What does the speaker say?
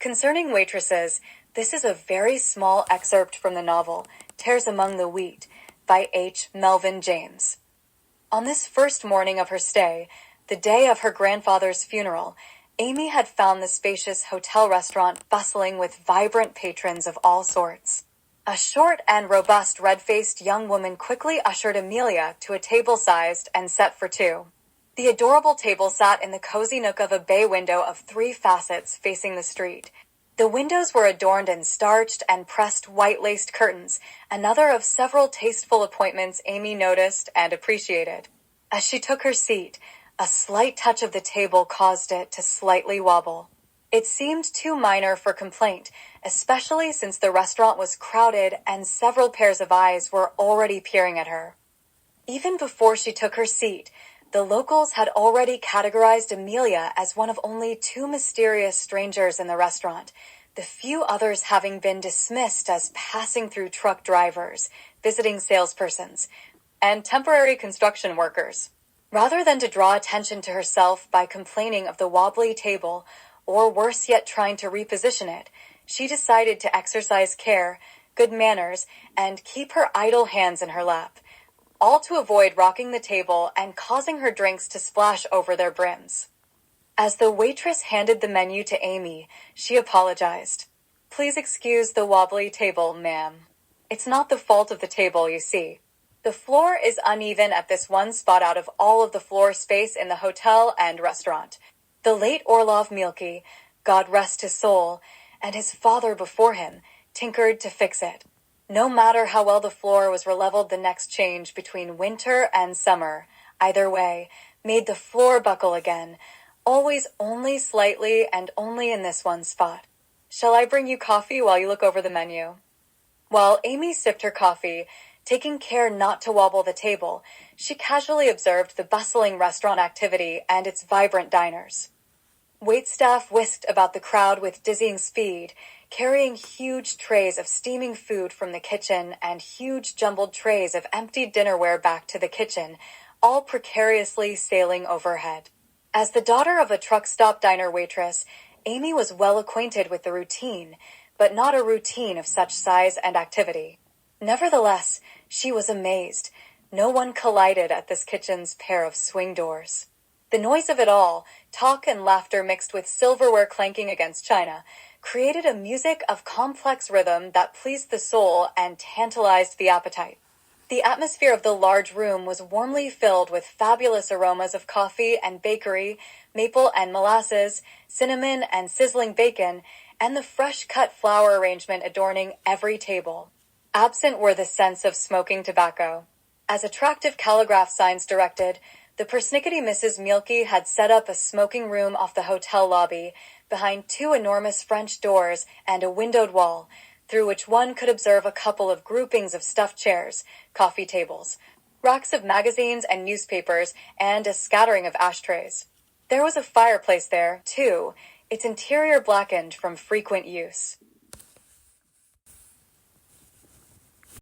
Concerning waitresses, this is a very small excerpt from the novel Tares Among the Wheat by Melvin James. On this first morning of her stay, the day of her grandfather's funeral, Amy had found the spacious hotel restaurant bustling with vibrant patrons of all sorts. A short and robust red-faced young woman quickly ushered Amelia to a table sized and set for two. The adorable table sat in the cozy nook of a bay window of 3 facets facing the street. The windows were adorned in starched and pressed white-laced curtains, another of several tasteful appointments Amy noticed and appreciated. As she took her seat, a slight touch of the table caused it to slightly wobble. It seemed too minor for complaint, especially since the restaurant was crowded and several pairs of eyes were already peering at her. Even before she took her seat, the locals had already categorized Amelia as one of only 2 mysterious strangers in the restaurant, the few others having been dismissed as passing through truck drivers, visiting salespersons, and temporary construction workers. Rather than to draw attention to herself by complaining of the wobbly table, or worse yet trying to reposition it, she decided to exercise care, good manners, and keep her idle hands in her lap, all to avoid rocking the table and causing her drinks to splash over their brims. As the waitress handed the menu to Amy, she apologized. "Please excuse the wobbly table, ma'am. It's not the fault of the table, you see. The floor is uneven at this one spot out of all of the floor space in the hotel and restaurant. The late Orlov Mielke, God rest his soul, and his father before him, tinkered to fix it. No matter how well the floor was releveled the next change between winter and summer, either way, made the floor buckle again, always only slightly and only in this one spot. Shall I bring you coffee while you look over the menu?" While Amy sipped her coffee, taking care not to wobble the table, she casually observed the bustling restaurant activity and its vibrant diners. Waitstaff whisked about the crowd with dizzying speed, carrying huge trays of steaming food from the kitchen and huge jumbled trays of empty dinnerware back to the kitchen, all precariously sailing overhead. As the daughter of a truck stop diner waitress, Amy was well acquainted with the routine, but not a routine of such size and activity. Nevertheless, she was amazed. No one collided at this kitchen's pair of swing doors. The noise of it all, talk and laughter mixed with silverware clanking against china, created a music of complex rhythm that pleased the soul and tantalized the appetite. The atmosphere of the large room was warmly filled with fabulous aromas of coffee and bakery, maple and molasses, cinnamon and sizzling bacon, and the fresh-cut flower arrangement adorning every table. Absent were the scents of smoking tobacco. As attractive calligraph signs directed, the persnickety Mrs. Mielke had set up a smoking room off the hotel lobby, behind 2 enormous French doors and a windowed wall, through which one could observe a couple of groupings of stuffed chairs, coffee tables, racks of magazines and newspapers, and a scattering of ashtrays. There was a fireplace there, too, its interior blackened from frequent use.